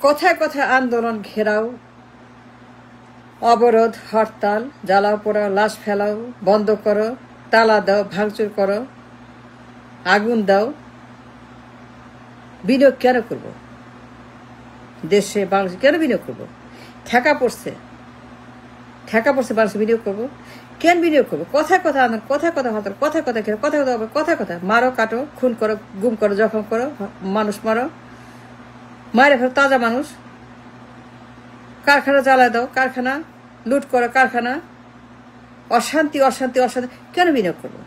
কথায় কথায় আন্দোলন ঘেরাও, অবরোধ, হরতাল, জ্বালাও পোড়াও, লাশ ফেলাও, বন্ধ করো, তালা দাও, ভাঙচুর করো, আগুন দাও। বিনিয়োগ কেন করব? দেশে বাংলাদেশে কেন বিনিয়োগ করব? ঠেকা পড়ছে বাংলাদেশে বিনিয়োগ করবো কেন? বিনিয়োগ করবো কথায় কথা আন্দোলন, কথায় কথা হরতাল, কথায় কথা ঘেরো, কথায় কথা কথায় কথা মারো, কাটো, খুন করো, গুম করো, জখম করো, মানুষ মারো, মায়ের ফেরো তাজা মানুষ, কারখানা জ্বালায় দাও, কারখানা লুট করো, কারখানা অশান্তি অশান্তি অশান্তি। কেন বিনিয়োগ করবো?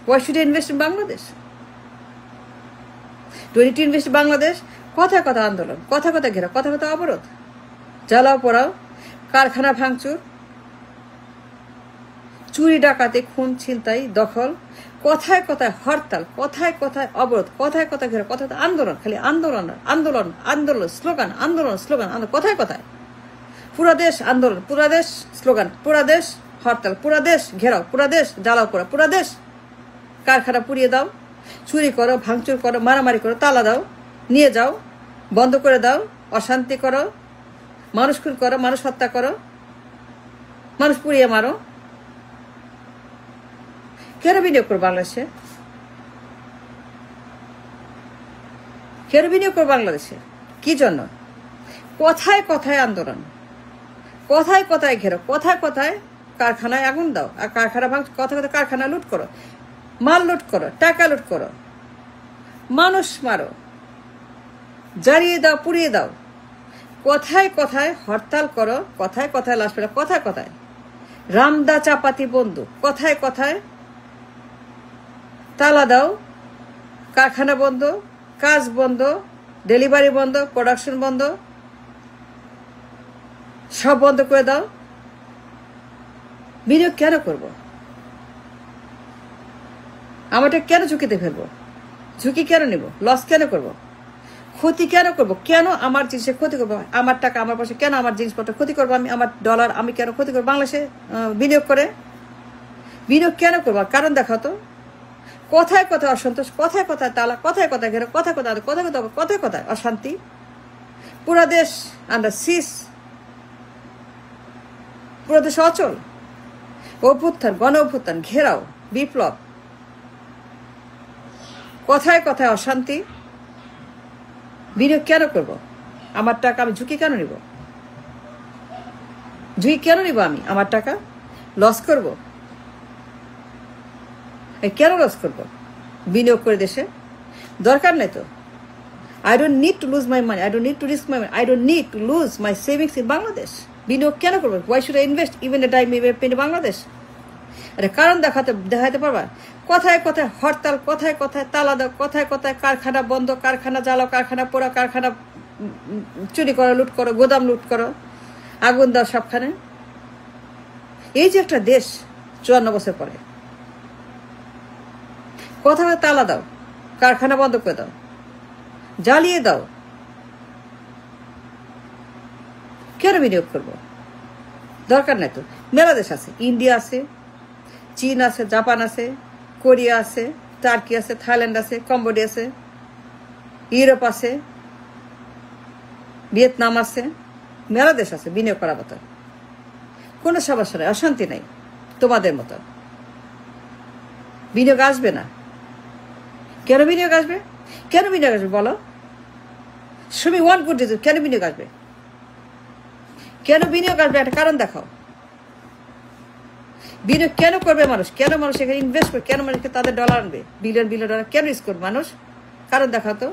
Why should I invest in Bangladesh? Do I need to invest in Bangladesh? কথায় কথা আন্দোলন, কথা কথা ঘেরা, কথা কথা অবরোধ, জ্বালাও পোড়াও, কারখানা ভাঙচুর, চুরি ডাকাতি, খুন ছিনতাই, দখল, কথায় কথায় হরতাল, কথায় কথায় অবরোধ, কথায় কথা ঘেরা, কথা আন্দোলন, খালি আন্দোলন আন্দোলন আন্দোলন, স্লোগান আন্দোলন স্লোগান আন্দোলন, কথায় কথায় পুরা দেশ আন্দোলন, পুরা দেশ স্লোগান, পুরা দেশ হরতাল, পুরা দেশ ঘেরাও, পুরা দেশ জ্বালাও পোড়া, পুরা দেশ কারখানা পুড়িয়ে দাও, চুরি করো, ভাঙচুর করো, মারামারি করো, তালা দাও, নিয়ে যাও, বন্ধ করে দাও, অশান্তি করো, মানুষ খুন করো, মানুষ হত্যা করো, মানুষ পুড়িয়ে মারো। কেন বিনিয়োগ করো বাংলাদেশে? কেন বিনিয়োগ করো বাংলাদেশে? কি জন্য? কথায় কথায় আন্দোলন, কথায় কথায় ঘেরো, কথায় কথায় কারখানায় আগুন দাও, আর কারখানা ভাঙ, কথায় কথায় কারখানা লুট করো, মাল লুট করো, টাকা লুট করো, মানুষ মারো, জ্বালিয়ে দাও, পুড়িয়ে দাও, কথায় কথায় হরতাল করো, কথায় কথায় লাশ ফেলো, কথায় কথায় রামদা চাপাতি বন্ধু, কথায় কথায় তালা দাও, কারখানা বন্ধ, কাজ বন্ধ, ডেলিভারি বন্ধ, প্রোডাকশন বন্ধ, সব বন্ধ করে দাও। বিনিয়োগ কেন করব? আমারটা কেন ঝুঁকিতে ফেলবো? ঝুঁকি কেন নেব? লস কেন করব? ক্ষতি কেন করব? কেন আমার জিনিসের ক্ষতি করবো? আমার টাকা, আমার পয়সা কেন, আমার জিনিসপত্র ক্ষতি করবো? আমি আমার ডলার আমি কেন ক্ষতি করবো? বাংলাদেশে বিনিয়োগ করে বিনিয়োগ কেন করবো? কারণ দেখাও তো। কথায় কথায় অসন্তোষ, কথায় কথায় তালা, কথায় কথায় ঘেরো, কথায় কথায় কথায় কথা, কথায় কথায় অশান্তি, পুরা দেশ আন্ডার সিস, পুরো দেশ অচল, অভ্যুত্থান, গণ অভ্যুত্থান, ঘেরাও, বিপ্লব, কথায় কথায় অশান্তি। বিনিয়োগ কেন করব? আমার টাকা আমি ঝুঁকি কেন নিব? ঝুঁকি কেন নিব? আমি আমার টাকা লস করব? কেন লস করব? বিনিয়োগ করে দেশে দরকার নেই তো। I don't need to lose my money. I don't need to risk my money. I don't need to lose my savings in Bangladesh. বিনিয়োগ কেন করবো? Why should I invest even a dime in Bangladesh? আরে কারণ দেখাতে পারবা? কথায় কথায় হরতাল, কথায় কথায় তালা দাও, কথায় কথায় কারখানা বন্ধ, কারখানা জ্বালাও, কারখানা পোড়া, কারখানা চুরি করো, লুট করো, গোদাম লুট করো, আগুন দাও সবখানে। এই যে একটা দেশ 54 বছর পরে, কথায় তালা দাও, কারখানা বন্ধ করে দাও, জ্বালিয়ে দাও, কেন বিনিয়োগ করবো? দরকার নাই তো। মেলা দেশ আছে, ইন্ডিয়া আছে, চীন আছে, জাপান আছে, কোরিয়া আছে, টার্কি আছে, থাইল্যান্ড আছে, কম্বোডিয়া আছে, ইউরোপ আছে, ভিয়েতনাম আছে, মেলা দেশ আছে বিনিয়োগ করার মতো। কোনো সমস্যা নেই, অশান্তি নাই তোমাদের মতো। বিনিয়োগ আসবে না। কেন বিনিয়োগ আসবে? কেন বিনিয়োগ আসবে বলো? শুমি ওয়ান গুড রিজন। কেন বিনিয়োগ আসবে? কেন বিনিয়োগ আসবে? একটা কারণ দেখাও। বিনিয়োগ কেন করবে মানুষ? কেন মানুষ এখানে ইনভেস্ট করবে? কেন মানুষকে তাদের ডলার আনবে? বিলিয়ন বিলিয়ন ডলার কেন রিস্ক করবে মানুষ? কারণ দেখাও তো।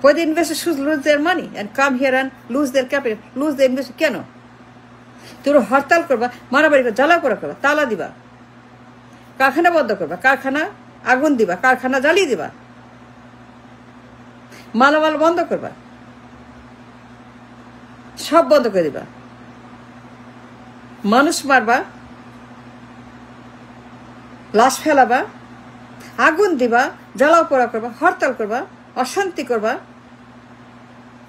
Why the investors should lose their money and come here and lose their capital, lose their investment? কেন? তোমরা হরতাল করবা, মারামারি করবা, জ্বালা পোড়া করবা, তালা দিবা, কারখানা বন্ধ করবা, কারখানা আগুন দিবা, কারখানা জ্বালিয়ে দিবা, মালামাল বন্ধ করবা, সব বন্ধ করে দিবা, মানুষ মারবা, লাশ ফেলাবা, আগুন দিবা, জ্বালাও পোড়া করবা, হরতাল করবা, অশান্তি করবা,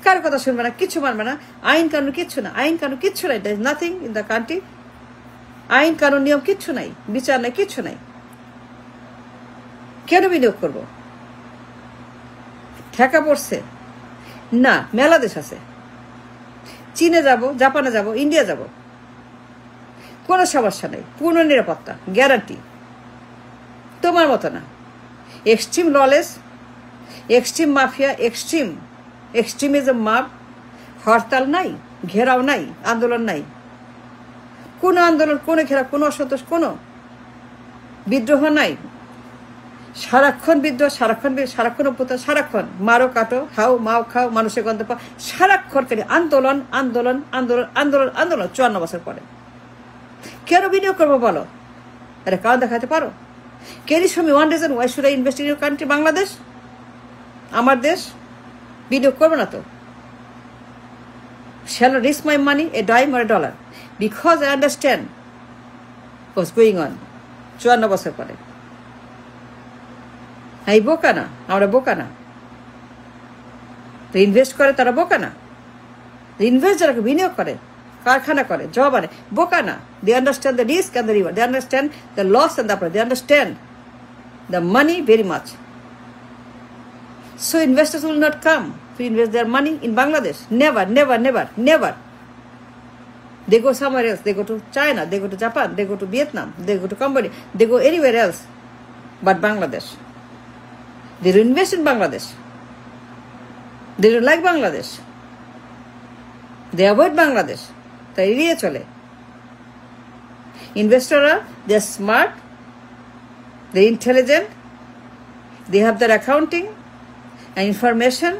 কার কথা শুনবে না, কিচ্ছু মানবে না, আইন কানুন কিচ্ছু না, আইন কানুন কিচ্ছু নাই, there is nothing in the country, আইন কানুন নিয়ম কিচ্ছু নাই, বিচার নাই, কিচ্ছু নাই। কেন বিনিয়োগ করবো? ঠেকা পড়ছে না, মেলা দেশ আছে। চীনে যাব, জাপানে যাব, ইন্ডিয়া যাব, কোনো সমস্যা নেই, পূর্ণ নিরাপত্তা, গ্যারান্টি। তোমার মতো না, extreme lawless, extreme mafia, extremism মাপ, হরতাল নাই, ঘেরাও নাই, আন্দোলন নাই, কোনো আন্দোলন, কোনো ঘেরাও, কোনো অসন্তোষ, কোনো বিদ্রোহ নাই। সারাক্ষণ বিদ্রোহ, সারাক্ষণ অভ্যুত্থান, সারাক্ষণ মারো কাটো, হাও মাও খাও, মানুষের গন্ধ পাও, সারাক্ষণ খালি আন্দোলন আন্দোলন আন্দোলন আন্দোলন আন্দোলন। 54 বছর পরে কেন বিনিয়োগ করবো বলো? আরে কারণ দেখাতে পারো? Can you show me one reason why should I invest in your country, Bangladesh, আমার দেশ? বিনিয়োগ করবো না তো। Shall I risk my money, a dime or a dollar? Because I understand what's going on. 54 বছর পরে এই বোকা না, আমরা বোকা না। তো ইনভেস্ট করে তারা বোকা না। ইনভেস্ট যারা বিনিয়োগ করে, কারখানা করে, জব আনে, বোকা না। They understand the risk and the reward. They understand the loss and the profit. They understand the money very much. So investors will not come to invest their money in Bangladesh. Never, never, never, never. They go somewhere else. They go to China. They go to Japan. They go to Vietnam. They go to Cambodia. They go anywhere else but Bangladesh. They don't invest in Bangladesh. They don't like Bangladesh. They avoid Bangladesh. তাই এড়িয়ে চলে। ইনভেস্টররা, they are smart, they are intelligent, they have their accounting and information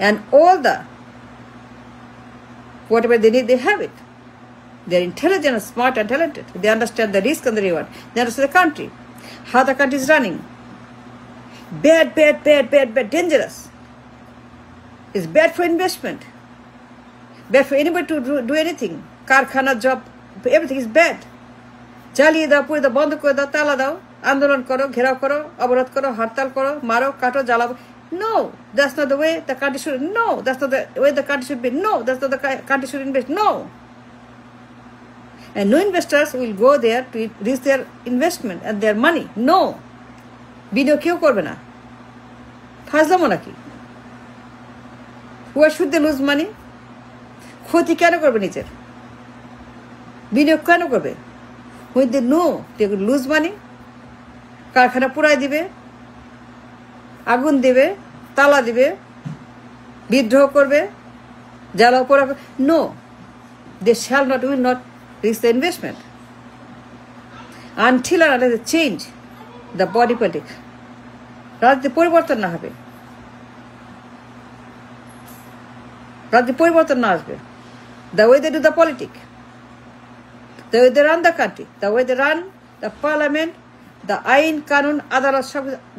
and all the whatever they need, they have it. They are intelligent and smart and talented. They understand the risk and the reward. They understand the country, how the country is running. Bad, bad, bad, bad, bad, dangerous. It's bad for investment. Bad for anybody to do anything. Karkhana, job, everything is bad. জ্বালিয়ে দাও, পুড়ে দাও, বন্ধ করে দাও, তালা দাও, আন্দোলন করো, ঘেরাও করো, অবরোধ করো, হরতাল করো, মারো, কাটো, জ্বালাবো। No, that's not the way the country should. No, that's not the way the country should be. No, that's not the country should invest. No. And no investors will go there to risk their investment and their money. No. বিনিয়োগ কেউ করবে না। ফাজলামো নাকি? Why should they lose money? ক্ষতি কেন করবে নিজের? বিনিয়োগ কেন করবে? When they know they will lose money, কারখানা পুরাই দিবে, আগুন দিবে, তালা দিবে, বিদ্রোহ করবে, জ্বালাও পোড়া। No, they shall not, will not risk the investment until and unless they change the body politic. রাজনীতি পরিবর্তন না হবে, রাজনীতি পরিবর্তন না আসবে। The way they do the politics, the way they run the country, the way they run the parliament, the ain, kanun, adalat,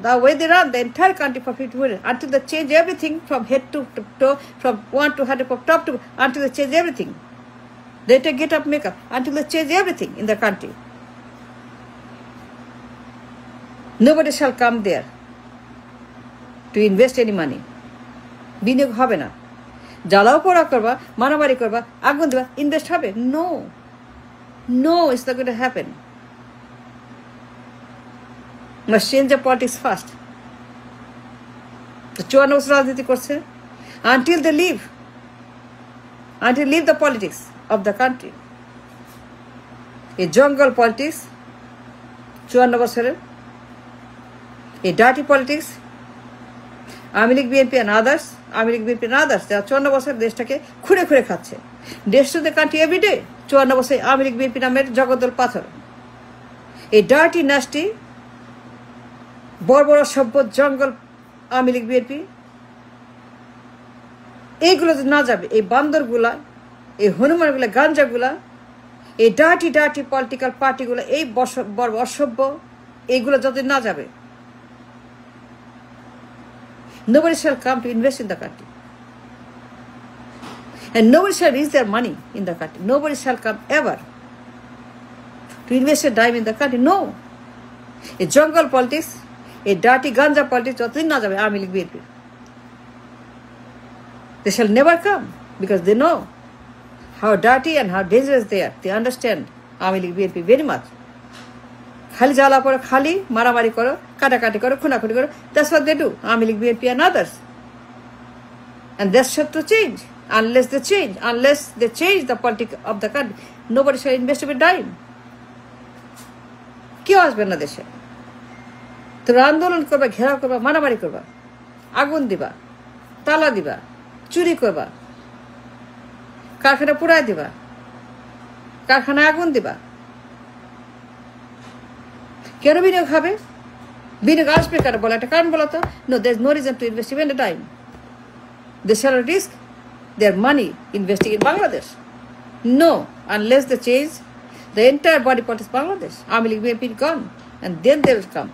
the way they run the entire country for 50 years, until they change everything from head to toe, from 1 to 100, from top to, until they change everything. They take get up, make up, until they change everything in the country. Nobody shall come there to invest any money. বিনিয়োগ হবে না। জ্বালাও পোড়া করবা, মারামারি করবা, আগুন দেবা, ইনভেস্ট হবে? No, no, it's not going to happen. Must change the politics first. 54 বছর রাজনীতি করছে, until they leave the politics of the country. এই জঙ্গল পলিটিক্স 54 বছরের, এই dirty politics, Awami League, BNP and others, Awami League, BNP and others, যারা 54 বছর দেশটাকে খুঁড়ে খুঁড়ে খাচ্ছে। দেশ টু দ্য কান্ট্রি এভরিডে। 54 বছর আওয়ামী লীগ, বিএনপি নামের জগদ্দল পাথর, এই ডার্টি নাস্টি বড় বড় সভ্য জঙ্গল আওয়ামী লীগ, বিএনপি, এইগুলো যদি না যাবে, এই বান্দরগুলা, এই হনুমানগুলা, গাঞ্জাগুলা, এই ডার্টি ডার্টি পলিটিক্যাল পার্টিগুলো, এই বড় অসভ্য, এইগুলো যদি না যাবে, nobody shall come to invest in the country. And nobody shall raise their money in the country. Nobody shall come ever to invest a dime in the country. No. A jungle politics, a dirty ganja politics, যতদিন না যাবে Awami League, BNP, they shall never come because they know how dirty and how dangerous they are. They understand Awami League, BNP very much. খালি জ্বালা পড়ো, খালি মারামারি করো, কাটাকাটি করো, খুনাখুনি করো। That's what they do. Army League, BNP and others. And that's set to change. Unless they change the politics of the country, nobody shall invest a dime. কেউ আসবে না দেশে। তোরা আন্দোলন করবা, ঘেরাও করবা, মারামারি করবা, আগুন দিবা, তালা দিবা, চুরি করবা, কারখানা পুরাই দিবা, কারখানায় আগুন দিবা। কেন বিনিয়োগ হবে? বিনিয়োগ আসবে কেন বলো, একটা কারণ বলো তো। No, there is no reason to invest even a dime. They shall risk their money investing in Bangladesh. No, unless they change the entire body politic of Bangladesh. Army League, BNP gone, and then they will come.